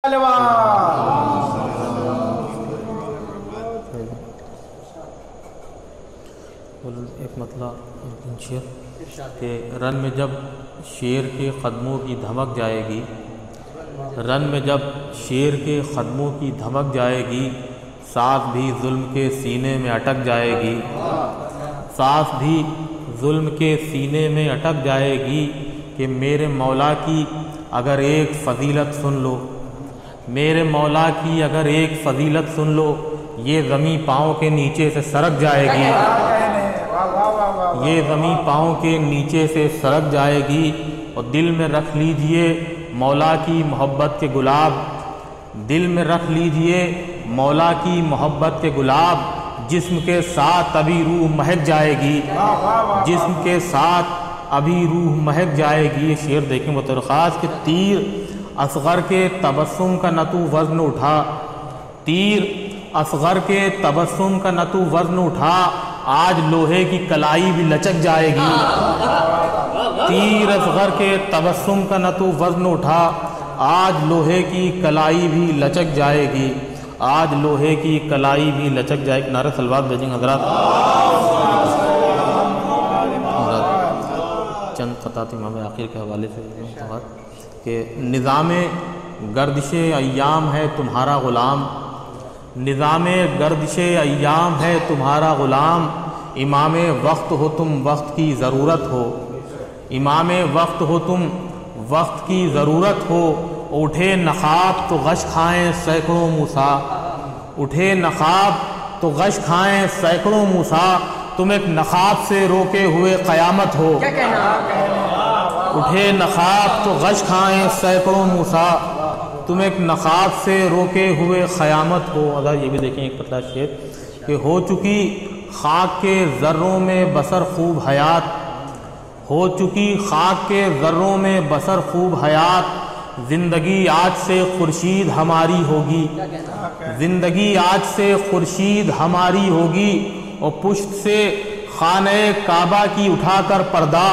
ایک مطلع شعر کہ رن میں جب شیر کے قدموں کی دھمک جائے گی، رن میں جب شیر کے قدموں کی دھمک جائے گی، سانس بھی ظلم کے سینے میں اٹک جائے گی، سانس بھی ظلم کے سینے میں اٹک جائے گی کہ میرے مولا کی اگر ایک فضیلت سن لو، میرے مولا کی اگر ایک فضیلت سن لو، یہ زمیں پاؤں کے نیچے سے سرک جائے گی، یہ زمیں پاؤں کے نیچے سے سرک جائے گی۔ اور دل میں رکھ لیجئے مولا کی محبت کے گلاب، دل میں رکھ لیجئے مولا کی محبت کے گلاب، جسم کے ساتھ ابھی روح مہک جائے گی، جسم کے ساتھ ابھی روح مہک جائے گی۔ یہ شعر دیکھیں بطور خاص کہ تیر اصغر کے تبسم کا نہ تو وزن اٹھا، تیر اصغر کے تبسم کا نہ تو وزن اٹھا، آج لوہے کی کلائی بھی لچک جائے گی، تیر اصغر کے تبسم کا نہ تو وزن اٹھا، آج لوہے کی کلائی بھی لچک جائے گی، آج لوہے کی کلائی بھی لچک جائے گی۔ نعرہ صلوات بھیجیں گے حضرات۔ چند خطات امام آخر کے حوالے سے کہ نظام گردش ایام ہے تمہارا غلام، نظام گردش ایام ہے تمہارا غلام، امام وقت ہو تم وقت کی ضرورت ہو، امام وقت ہو تم وقت کی ضرورت ہو، اٹھے نخاب تو غش کھائیں سینکڑوں موسیٰ، اٹھے نخاب تو غش کھائیں سینکڑوں موسیٰ، تم ایک نخاب سے روکے ہوئے قیامت ہو، اٹھے نخاب تو غش کھائیں سینکڑوں موسیٰ، تم ایک نخاب سے روکے ہوئے قیامت ہو۔ اگر یہ بھی دیکھیں ایک پتلا شعر کہ ہو چکی خاک کے ذروں میں بسر خوب حیات، ہو چکی خاک کے ذروں میں بسر خوب حیات، زندگی آج سے خورشید ہماری ہوگی، زندگی آج سے خورشید ہماری ہوگی، اور پشت سے خانہ کعبہ کی اٹھا کر پردہ،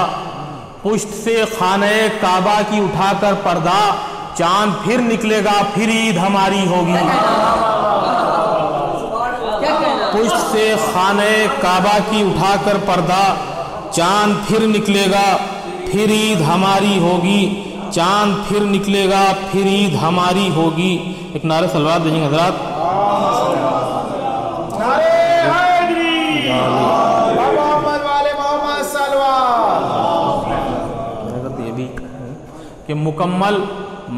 پشت سے خانہ کعبہ کی اٹھا کر پردہ، چاند پھر نکلے گا پھر عید ہماری ہوگی، پشت سے خانہ کعبہ کی اٹھا کر پردہ، چاند پھر نکلے گا پھر عید ہماری ہوگی، چاند پھر نکلے گا پھر عید ہماری ہوگی۔ ایک نعرہ صلوات دیں گے حضرات۔ یہ بھی کہ مکمل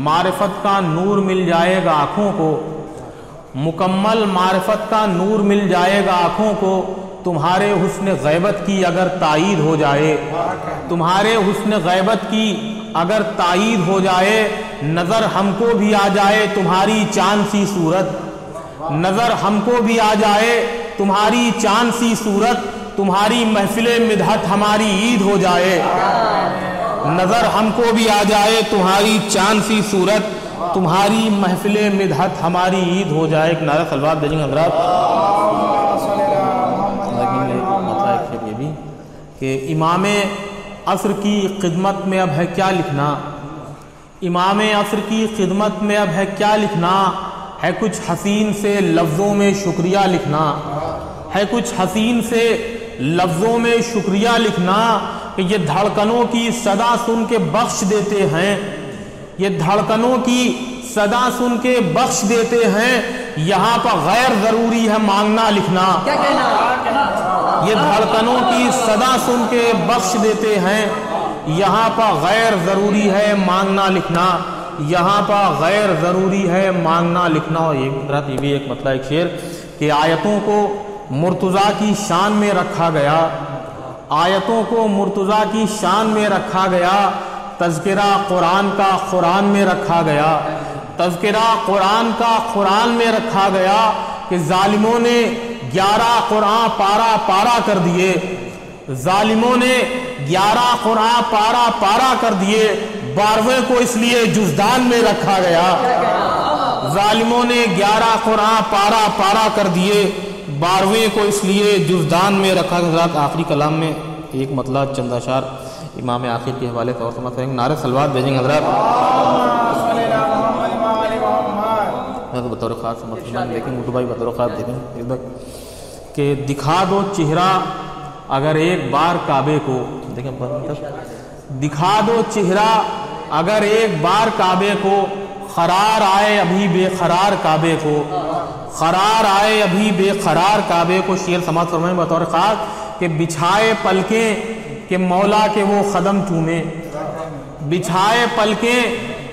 معرفت کا نور مل جائے گا آنکھوں کو، مکمل معرفت کا نور مل جائے گا آنکھوں کو، تمہارے حسن غیبت کی اگر تائید ہو جائے، تمہارے حسن غیبت کی اگر تائید ہو جائے، نظر ہم کو بھی آ جائے تمہاری چاند سی صورت، نظر ہم کو بھی آ جائے تمہاری چاند سی صورت، تمہاری محفل مدحت ہماری عید ہو جائے، نظر ہم کو بھی آ جائے تمہاری چاند سی صورت، تمہاری محفل مدحت ہماری عید ہو جائے۔ ایک نعرہ صلوات دیں گے حضرات۔ مطلب یہ بھی کہ امام عصر کی خدمت میں اب ہے کیا لکھنا، امام عصر کی خدمت میں اب ہے کیا لکھنا، ہے کچھ حسین سے لفظوں میں شکریہ لکھنا، ہے کچھ حسین سے لفظوں میں شکریہ لکھنا، کہ یہ دھڑکنوں کی صدا سن کے بخش دیتے ہیں، یہ دھڑکنوں کی صدا سن کے بخش دیتے ہیں، یہاں پر غیر ضروری ہے مانگنا لکھنا، یہ دھڑکنوں کی صدا سن کے بخش دیتے ہیں، یہاں پر غیر ضروری ہے مانگنا لکھنا، یہاں پر غیر ضروری ہے مانگنا لکھنا۔ اور یہ بھی ایک مطلب ایک شعر کہ آیتوں کو مرتضیٰ کی شان میں رکھا گیا، آیتوں کو مرتضیٰ کی شان میں رکھا گیا، تذکرہ قرآن کا قرآن میں رکھا گیا، تذکرہ قرآن کا قرآن میں رکھا گیا، کہ ظالموں نے 11 قرآن پارا پارا کر دیے، ظالموں نے 11 قرآن پارا پارا کر دیے، 12ویں کو اس لیے جزدان میں رکھا گیا، ظالموں نے 11 قرآن پارا پارا کر دیے، 12ویں کو اس لیے جزدان میں رکھا گیا۔ حضرات آخری کلام میں ایک مطلب چند اشعار امام آخر کے حوالے سے اور سمجھ سکیں گے۔ نعرہ صلوات بھیجیں گے حضرات۔ حضرت بطور خاص مسلمان دیکھیں اردو بھائی بطور خاص دیکھیں کہ دکھا دو چہرہ اگر ایک بار کعبے کو، دیکھیں دکھا دو چہرہ اگر ایک بار کعبے کو، قرار آئے ابھی بے قرار کعبے کو، قرار آئے ابھی بے قرار کعبے کو۔ شعر سماعت فرمائیں بطور خاص کہ بچھائے پلکیں کہ مولا کے وہ قدم چومے، بچھائے پلکیں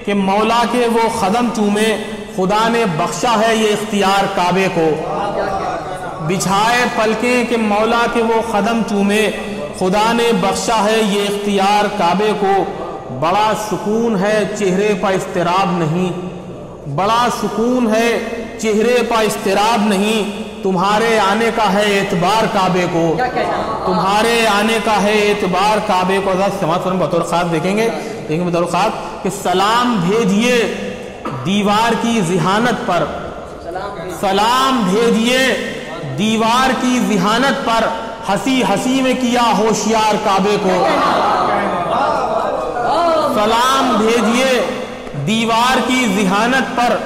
کہ مولا کے وہ قدم چومے، خدا نے بخشا ہے یہ اختیار کعبے کو۔ بچھائے پلکیں کہ مولا کے وہ قدم چومے، خدا نے بخشا ہے یہ اختیار کعبے کو۔ بڑا سکون ہے چہرے پر اضطراب نہیں، بڑا سکون ہے چہرے پر اضطراب نہیں، تمہارے آنے کا ہے اعتبار کعبے کو، تمہارے آنے کا ہے اعتبار کعبے کو۔ حضرت سماعت فرمائیں بطور خاص دیکھیں گے بطور خاص کہ سلام بھیجئے دیوار کی ذہانت پر، سلام بھیجئے دیوار کی ذہانت پر، ہنسی ہنسی میں کیا ہوشیار کعبے کو۔ سلام بھیجئے دیوار کی ذہانت پر،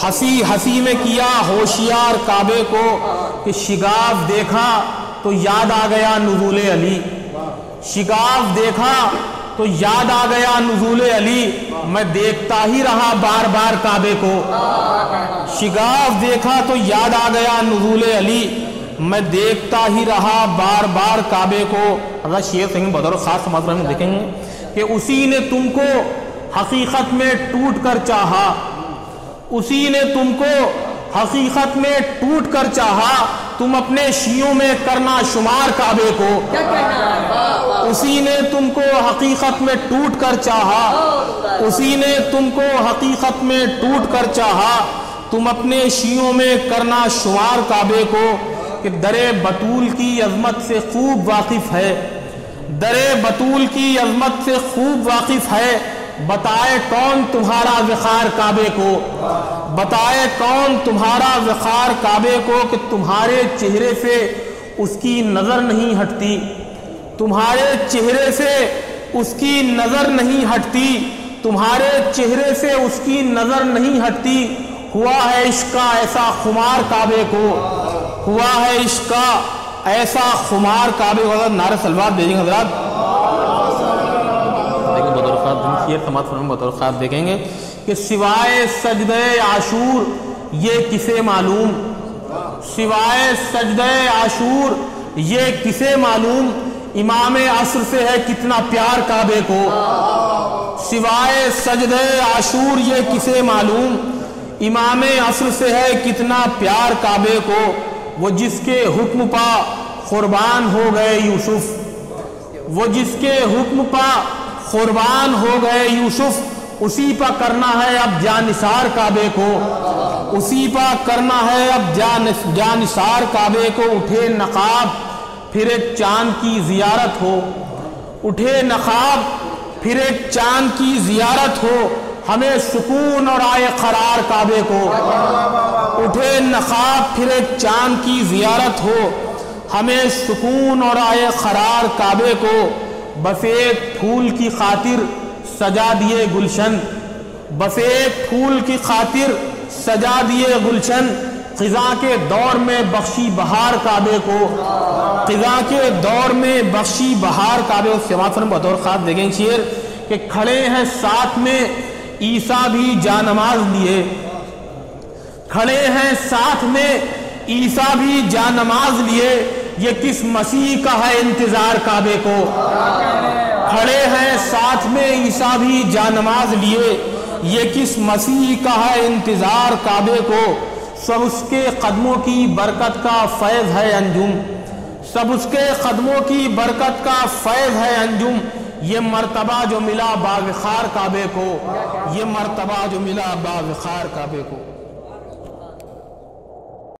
ہنسی ہنسی میں کیا ہوشیار کعبے کو۔ کہ شگاف دیکھا تو یاد آ گیا نزول علی، شگاف دیکھا تو یاد آ گیا نزول علی، میں دیکھتا ہی رہا بار بار کعبے کو۔ شگاف دیکھا تو یاد آ گیا نزول علی، میں دیکھتا ہی رہا بار بار کعبے کو۔ اگر شیخ سنگھ بطور خاص مطلب میں دیکھیں گے کہ اسی نے تم کو حقیقت میں ٹوٹ کر چاہا، اسی نے تم کو حقیقت میں ٹوٹ کر چاہا، تم اپنے شیعوں میں کرنا شمار کعبے کو۔ اسی نے تم کو حقیقت میں ٹوٹ کر چاہا، اسی نے تم کو حقیقت میں ٹوٹ کر چاہا، تم اپنے شیعوں میں کرنا شمار کعبے کو۔ کہ در بطول کی عظمت سے خوب واقف ہے، در بطول کی عظمت سے خوب واقف ہے، بتائے کون تمہارا وقار کعبے کو، بتائے کون تمہارا وقار کعبے کو۔ کہ تمہارے چہرے سے اس کی نظر نہیں ہٹتی، تمہارے چہرے سے اس کی نظر نہیں ہٹتی، تمہارے چہرے سے اس کی نظر نہیں ہٹتی۔ ہوا ہے عشق کا ایسا خمار کعبے کو، ہوا ہے عشق کا ایسا خمار کعبے کو۔ نعرہ صلوات دیجیں گے حضرات، بطور خاص شعر سماعت فرمائیں بطور خاص دیکھیں گے کہ سوائے سجدہ عاشور یہ کسے معلوم، سوائے سجدہ عاشور یہ کسے معلوم، امام عصر سے ہے کتنا پیار کعبے کو۔ سوائے سجدہ عاشور یہ کسے معلوم، امام عصر سے ہے کتنا پیار کعبے کو۔ وہ جس کے حکم پا قربان ہو گئے یوسف، وہ جس کے حکم پا قربان ہو گئے یوسف، اسی پا کرنا ہے اب جانثار کعبے کو، اسی پا کرنا ہے اب جانثار کعبے کو۔ اٹھے نقاب پھر ایک چاند کی زیارت ہو، اٹھے نقاب پھر ایک چاند کی زیارت ہو، ہمیں سکون اور آئے قرار کعبے کو۔ اٹھے نقاب پھر ایک چاند کی زیارت ہو، ہمیں سکون اور آئے قرار کعبے کو۔ بس ایک پھول کی خاطر سجا دیے گلشن، بس ایک پھول کی خاطر سجا دیے گلشن، خزاں کے دور میں بخشی بہار کعبے کو، خزاں کے دور میں بخشی بہار کعبے کو۔ سماعت فرمائیں بطور خاص دیکھیں شعر کہ کھڑے ہیں ساتھ میں عیسیٰ بھی جانماز لیے، کھڑے ہیں ساتھ میں عیسیٰ بھی جانماز لیے، یہ کس مسیح کا ہے انتظار کعبے کو۔ کھڑے ہیں ساتھ میں عیسیٰ بھی جانماز لیے، یہ کس مسیح کا ہے انتظار کعبے کو۔ سب اس کے قدموں کی برکت کا فیض ہے انجم، سب اس کے قدموں کی برکت کا فیض ہے انجم، یہ مرتبہ جو ملا باوقار کعبے کو، یہ مرتبہ جو ملا باوقار کعبے کو۔